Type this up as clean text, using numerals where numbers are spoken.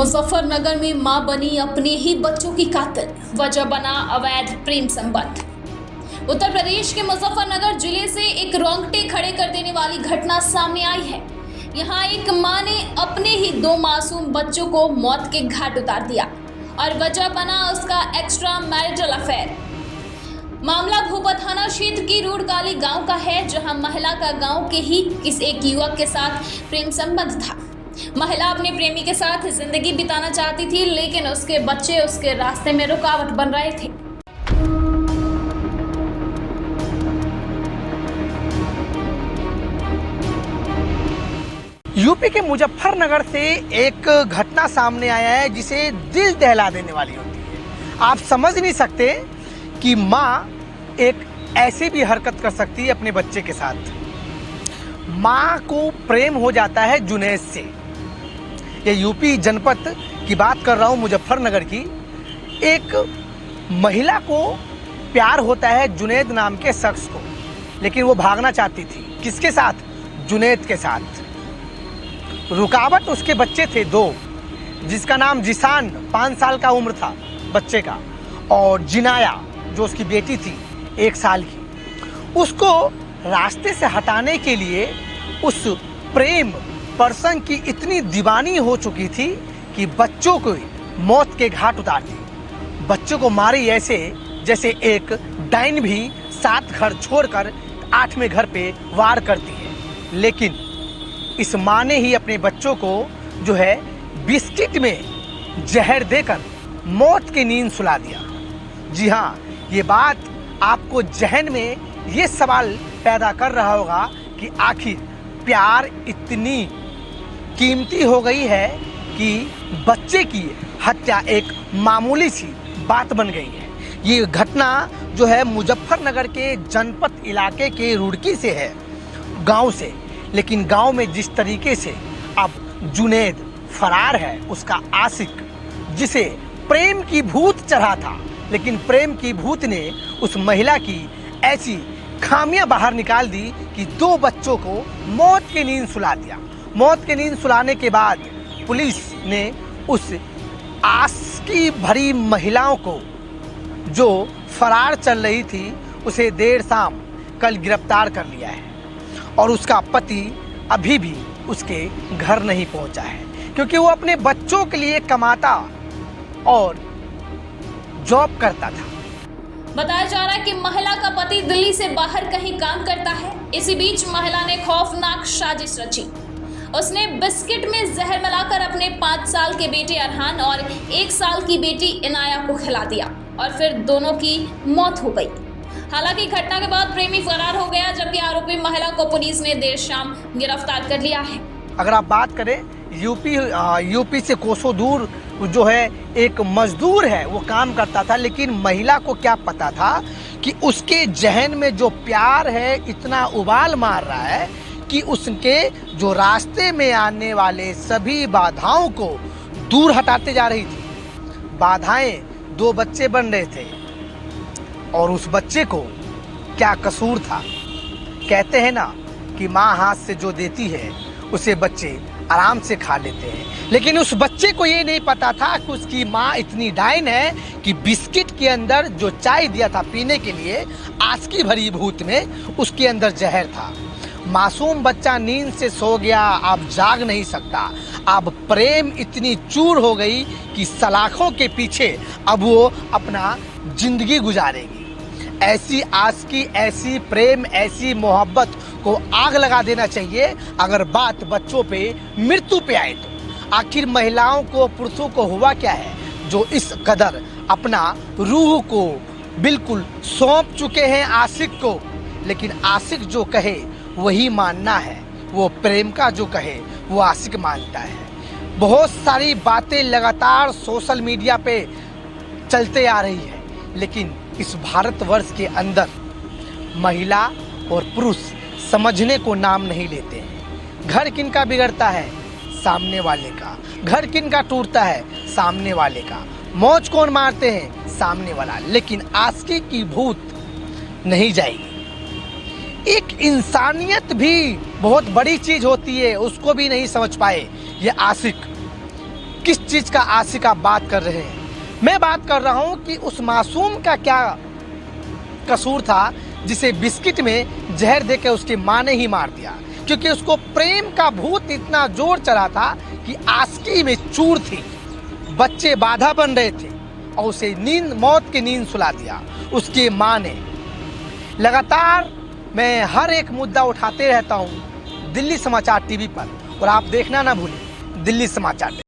मुजफ्फरनगर में मां बनी अपने ही बच्चों की कातिल, वजह बना अवैध प्रेम संबंध। उत्तर प्रदेश के मुजफ्फरनगर जिले से एक रोंगटे खड़े कर देने वाली घटना सामने आई है। यहां एक मां ने अपने ही 2 मासूम बच्चों को मौत के घाट उतार दिया और वजह बना उसका एक्स्ट्रा मैरिटल अफेयर। मामला भोपा थाना क्षेत्र की रूड़काली गांव का है, जहां महिला का गांव के ही किसी एक युवक के साथ प्रेम संबंध था। महिला अपने प्रेमी के साथ जिंदगी बिताना चाहती थी, लेकिन उसके बच्चे उसके रास्ते में रुकावट बन रहे थे। यूपी के मुजफ्फरनगर से एक घटना सामने आया है जिसे दिल दहला देने वाली होती है। आप समझ नहीं सकते कि माँ एक ऐसी भी हरकत कर सकती है अपने बच्चे के साथ। माँ को प्रेम हो जाता है जुनैद से। ये यूपी जनपद की बात कर रहा हूँ, मुजफ्फरनगर की। एक महिला को प्यार होता है जुनैद नाम के शख्स को, लेकिन वो भागना चाहती थी। किसके साथ? जुनैद के साथ। रुकावट उसके बच्चे थे 2, जिसका नाम जिसान 5 साल का उम्र था बच्चे का, और जिनाया जो उसकी बेटी थी 1 साल की। उसको रास्ते से हटाने के लिए उस प्रेम पर्सन की इतनी दीवानी हो चुकी थी कि बच्चों को मौत के घाट उतार दी। बच्चों को मारी ऐसे जैसे एक डाइन भी 7 घर छोड़कर 8वें घर पे वार करती है। लेकिन इस माँ ने ही अपने बच्चों को जो है बिस्किट में जहर देकर मौत की नींद सुला दिया। जी हाँ, ये बात आपको जहन में ये सवाल पैदा कर रहा होगा कि आखिर प्यार इतनी कीमती हो गई है कि बच्चे की हत्या एक मामूली सी बात बन गई है। ये घटना जो है मुजफ्फरनगर के जनपद इलाके के रुड़की से है, गांव से। लेकिन गांव में जिस तरीके से अब जुनैद फरार है, उसका आशिक जिसे प्रेम की भूत चढ़ा था, लेकिन प्रेम की भूत ने उस महिला की ऐसी खामियां बाहर निकाल दी कि 2 बच्चों को मौत की नींद सुला दिया। मौत की नींद सुलाने के बाद पुलिस ने उस आशिकी भरी महिलाओं को जो फरार चल रही थी उसे देर शाम कल गिरफ्तार कर लिया है, और उसका पति अभी भी उसके घर नहीं पहुंचा है, क्योंकि वो अपने बच्चों के लिए कमाता और जॉब करता था। बताया जा रहा है कि महिला का पति दिल्ली से बाहर कहीं काम करता है। इसी बीच महिला ने खौफनाक साजिश रची। उसने बिस्किट में जहर मिलाकर अपने 5 साल के बेटे अरहान और 1 साल की बेटी इनाया को खिला दिया और फिर दोनों की मौत हो गई। हालांकि घटना के बाद प्रेमी फरार हो गया, जबकि आरोपी महिला को पुलिस ने देर शाम गिरफ्तार कर लिया है। अगर आप बात करें यूपी से कोसों दूर जो है एक मजदूर है, वो काम करता था, लेकिन महिला को क्या पता था कि उसके जहन में जो प्यार है इतना उबाल मार रहा है कि उसके जो रास्ते में आने वाले सभी बाधाओं को दूर हटाते जा रही थी। बाधाएं 2 बच्चे बन रहे थे, और उस बच्चे को क्या कसूर था? कहते हैं ना कि माँ हाथ से जो देती है उसे बच्चे आराम से खा लेते हैं, लेकिन उस बच्चे को ये नहीं पता था कि उसकी माँ इतनी डाइन है कि बिस्किट के अंदर जो चाय दिया था पीने के लिए आशिकी भरी भूत में, उसके अंदर जहर था। मासूम बच्चा नींद से सो गया, अब जाग नहीं सकता। अब प्रेम इतनी चूर हो गई कि सलाखों के पीछे अब वो अपना जिंदगी गुजारेगी। ऐसी आशिकी, ऐसी प्रेम, ऐसी मोहब्बत को आग लगा देना चाहिए अगर बात बच्चों पे, मृत्यु पे आए तो। आखिर महिलाओं को, पुरुषों को हुआ क्या है जो इस कदर अपना रूह को बिल्कुल सौंप चुके हैं आशिक को? लेकिन आशिक जो कहे वही मानना है, वो प्रेम का जो कहे वो आशिक मानता है। बहुत सारी बातें लगातार सोशल मीडिया पे चलते आ रही है, लेकिन इस भारतवर्ष के अंदर महिला और पुरुष समझने को नाम नहीं लेते हैं। घर किनका बिगड़ता है? सामने वाले का। घर किनका टूटता है? सामने वाले का। मौज कौन मारते हैं? सामने वाला। लेकिन आशिकी की भूत नहीं जाएगी। एक इंसानियत भी बहुत बड़ी चीज होती है, उसको भी नहीं समझ पाए ये आशिक। किस चीज़ का आशिक आप बात कर रहे हैं। मैं बात कर रहा हूँ कि उस मासूम का क्या कसूर था जिसे बिस्किट में जहर देकर उसकी माँ ने ही मार दिया, क्योंकि उसको प्रेम का भूत इतना जोर चढ़ा था कि आशिकी में चूर थी, बच्चे बाधा बन रहे थे और उसे मौत की नींद सुला दिया उसकी माँ ने। लगातार मैं हर एक मुद्दा उठाते रहता हूँ दिल्ली समाचार टीवी पर, और आप देखना ना भूलें दिल्ली समाचार।